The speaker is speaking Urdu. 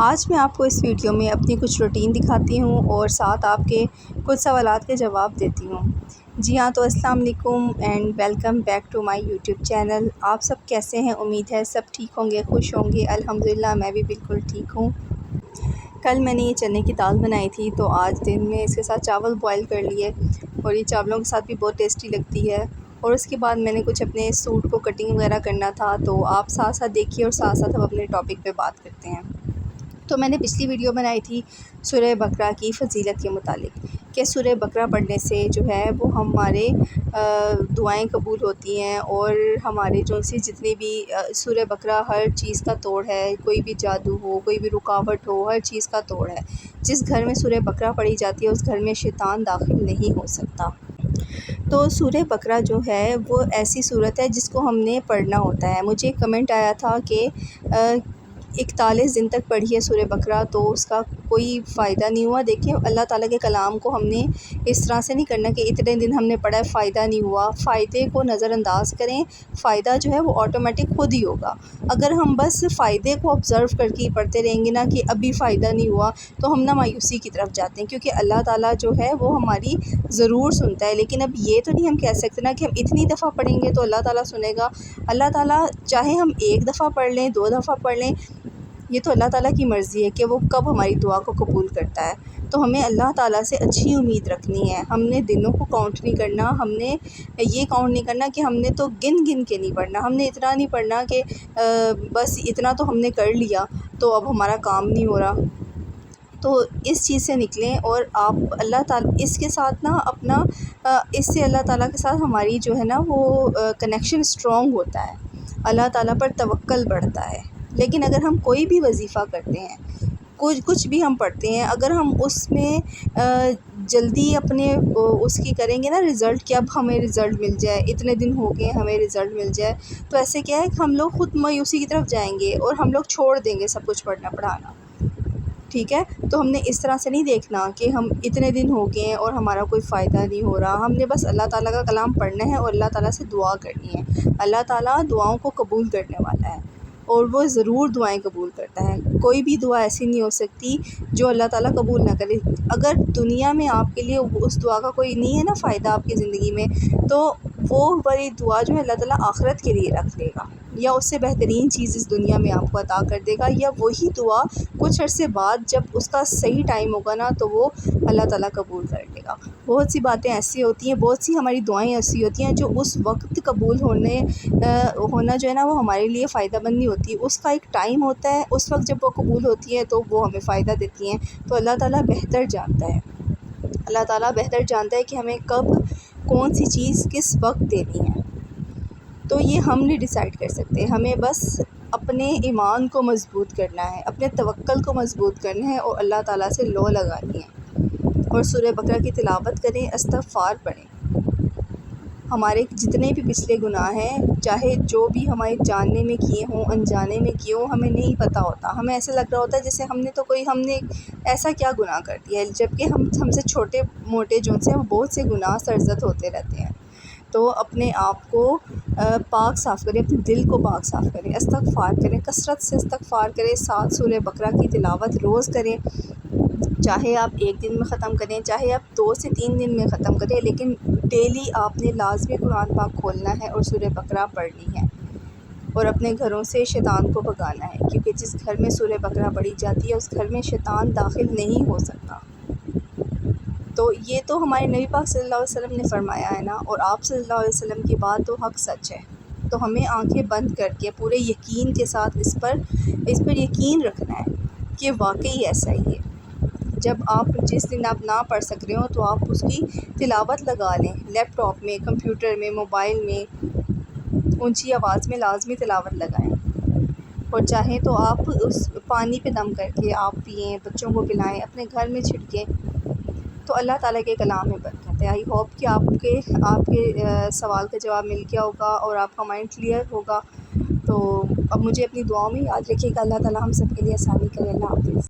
آج میں آپ کو اس ویڈیو میں اپنی کچھ روٹین دکھاتی ہوں اور ساتھ آپ کے کچھ سوالات کے جواب دیتی ہوں۔ جی ہاں، تو السلام علیکم and welcome back to my YouTube channel. آپ سب کیسے ہیں؟ امید ہے سب ٹھیک ہوں گے، خوش ہوں گے۔ الحمدللہ میں بھی بالکل ٹھیک ہوں۔ کل میں نے یہ چنے کی دال بنائی تھی، تو آج دن میں اس کے ساتھ چاول بوائل کر لیے، اور یہ چاولوں کے ساتھ بھی بہت ٹیسٹی لگتی ہے۔ اور اس کے بعد میں نے کچھ اپنے سوٹ کو کٹنگ وغیرہ کرنا تھا، تو آپ ساتھ ساتھ دیکھیے اور ساتھ ساتھ ہم اپنے ٹاپک پہ بات کرتے ہیں۔ تو میں نے پچھلی ویڈیو بنائی تھی سورہ بقرہ کی فضیلت کے متعلق، کہ سورہ بقرہ پڑھنے سے جو ہے وہ ہمارے دعائیں قبول ہوتی ہیں، اور ہمارے جو سی جتنی بھی سورہ بقرہ ہر چیز کا توڑ ہے، کوئی بھی جادو ہو، کوئی بھی رکاوٹ ہو، ہر چیز کا توڑ ہے۔ جس گھر میں سورہ بقرہ پڑھی جاتی ہے اس گھر میں شیطان داخل نہیں ہو سکتا۔ تو سورہ بقرہ جو ہے وہ ایسی صورت ہے جس کو ہم نے پڑھنا ہوتا ہے۔ مجھے ایک کمنٹ آیا تھا کہ 41 دن تک پڑھی ہے سورہ بقرہ تو اس کا کوئی فائدہ نہیں ہوا۔ دیکھیں، اللہ تعالیٰ کے کلام کو ہم نے اس طرح سے نہیں کرنا کہ اتنے دن ہم نے پڑھا ہے فائدہ نہیں ہوا۔ فائدے کو نظر انداز کریں، فائدہ جو ہے وہ آٹومیٹک خود ہی ہوگا۔ اگر ہم بس فائدے کو آبزرو کر کے پڑھتے رہیں گے نا کہ ابھی فائدہ نہیں ہوا، تو ہم نا مایوسی کی طرف جاتے ہیں، کیونکہ اللہ تعالیٰ جو ہے وہ ہماری ضرور سنتا ہے۔ لیکن اب یہ تو نہیں ہم کہہ سکتے نا کہ ہم اتنی دفعہ پڑھیں گے تو اللہ تعالیٰ سنے گا۔ اللہ تعالیٰ چاہے ہم 1 دفعہ پڑھ لیں، 2 دفعہ پڑھ لیں، یہ تو اللہ تعالیٰ کی مرضی ہے کہ وہ کب ہماری دعا کو قبول کرتا ہے۔ تو ہمیں اللہ تعالیٰ سے اچھی امید رکھنی ہے۔ ہم نے دنوں کو کاؤنٹ نہیں کرنا، ہم نے یہ کاؤنٹ نہیں کرنا کہ ہم نے تو گن گن کے نہیں پڑھنا، ہم نے اتنا نہیں پڑھنا کہ بس اتنا تو ہم نے کر لیا تو اب ہمارا کام نہیں ہو رہا۔ تو اس چیز سے نکلیں، اور آپ اللہ تعالیٰ اس کے ساتھ نا اپنا اس سے اللہ تعالیٰ کے ساتھ ہماری جو ہے نا وہ کنیکشن اسٹرانگ ہوتا ہے، اللہ تعالیٰ پر توکل بڑھتا ہے۔ لیکن اگر ہم کوئی بھی وظیفہ کرتے ہیں، کچھ بھی ہم پڑھتے ہیں، اگر ہم اس میں جلدی اپنے اس کی کریں گے نا رزلٹ، کہ اب ہمیں رزلٹ مل جائے، اتنے دن ہو گئے ہمیں رزلٹ مل جائے، تو ایسے کیا ہے کہ ہم لوگ خود مایوسی کی طرف جائیں گے اور ہم لوگ چھوڑ دیں گے سب کچھ پڑھنا پڑھانا۔ ٹھیک ہے، تو ہم نے اس طرح سے نہیں دیکھنا کہ ہم اتنے دن ہو گئے ہیں اور ہمارا کوئی فائدہ نہیں ہو رہا۔ ہم نے بس اللہ تعالیٰ کا کلام پڑھنا ہے اور اللہ تعالیٰ سے دعا کرنی ہے۔ اللہ تعالیٰ دعاؤں کو قبول کرنے والا ہے، اور وہ ضرور دعائیں قبول کرتا ہے۔ کوئی بھی دعا ایسی نہیں ہو سکتی جو اللہ تعالیٰ قبول نہ کرے۔ اگر دنیا میں آپ کے لیے اس دعا کا کوئی نہیں ہے نا فائدہ آپ کی زندگی میں، تو وہ بڑی دعا جو ہے اللہ تعالیٰ آخرت کے لیے رکھ لے گا، یا اس سے بہترین چیز اس دنیا میں آپ کو عطا کر دے گا، یا وہی دعا کچھ عرصے بعد جب اس کا صحیح ٹائم ہوگا نا تو وہ اللہ تعالیٰ قبول کر لے گا۔ بہت سی باتیں ایسی ہوتی ہیں، بہت سی ہماری دعائیں ایسی ہوتی ہیں جو اس وقت قبول ہونا جو ہے نا وہ ہمارے لیے فائدہ مند نہیں ہوتی۔ اس کا ایک ٹائم ہوتا ہے، اس وقت جب وہ قبول ہوتی ہے تو وہ ہمیں فائدہ دیتی ہیں۔ تو اللہ تعالیٰ بہتر جانتا ہے، اللہ تعالیٰ بہتر جانتا ہے کہ ہمیں کب کون سی چیز کس وقت دینی ہے۔ تو یہ ہم نہیں ڈیسائیڈ کر سکتے، ہمیں بس اپنے ایمان کو مضبوط کرنا ہے، اپنے توکل کو مضبوط کرنا ہے، اور اللہ تعالیٰ سے لو لگانی ہے، اور سورہ بقرہ کی تلاوت کریں، استغفار پڑھیں۔ ہمارے جتنے بھی پچھلے گناہ ہیں، چاہے جو بھی ہمارے جاننے میں کیے ہوں، انجانے میں کیے ہوں، ہمیں نہیں پتہ ہوتا۔ ہمیں ایسے لگ رہا ہوتا ہے جیسے ہم نے ایسا کیا گناہ کر دیا ہے، جبکہ ہم سے چھوٹے موٹے جو سے وہ بہت سے گناہ سرزد ہوتے رہتے ہیں۔ تو اپنے آپ کو پاک صاف کریں، اپنے دل کو پاک صاف کریں، استغفار کریں، کثرت سے استغفار کریں، ساتھ سورہ بقرہ کی تلاوت روز کریں۔ چاہے آپ 1 دن میں ختم کریں، چاہے آپ 2 سے 3 دن میں ختم کریں، لیکن ڈیلی آپ نے لازمی قرآن پاک کھولنا ہے اور سورہ بقرہ پڑھنی ہے، اور اپنے گھروں سے شیطان کو بھگانا ہے، کیونکہ جس گھر میں سورہ بقرہ پڑھی جاتی ہے اس گھر میں شیطان داخل نہیں ہو سکتا۔ تو یہ تو ہمارے نبی پاک صلی اللہ علیہ وسلم نے فرمایا ہے نا، اور آپ صلی اللہ علیہ وسلم کی بات تو حق سچ ہے۔ تو ہمیں آنکھیں بند کر کے پورے یقین کے ساتھ اس پر یقین رکھنا ہے کہ واقعی ایسا ہی ہے۔ جب جس دن آپ نہ پڑھ سک رہے ہو تو آپ اس کی تلاوت لگا لیں، لیپ ٹاپ میں، کمپیوٹر میں، موبائل میں، اونچی آواز میں لازمی تلاوت لگائیں، اور چاہیں تو آپ اس پانی پہ دم کر کے آپ پئیں، بچوں کو پلائیں، اپنے گھر میں چھڑکیں، تو اللہ تعالیٰ کے کلام میں برکت ہے۔ آئی ہوپ کہ آپ کے سوال کا جواب مل گیا ہوگا اور آپ کا مائنڈ کلیئر ہوگا۔ تو اب مجھے اپنی دعاؤں میں یاد رکھیے گا۔ اللہ تعالیٰ ہم سب کے لیے آسانی کرے۔ اللہ حافظ۔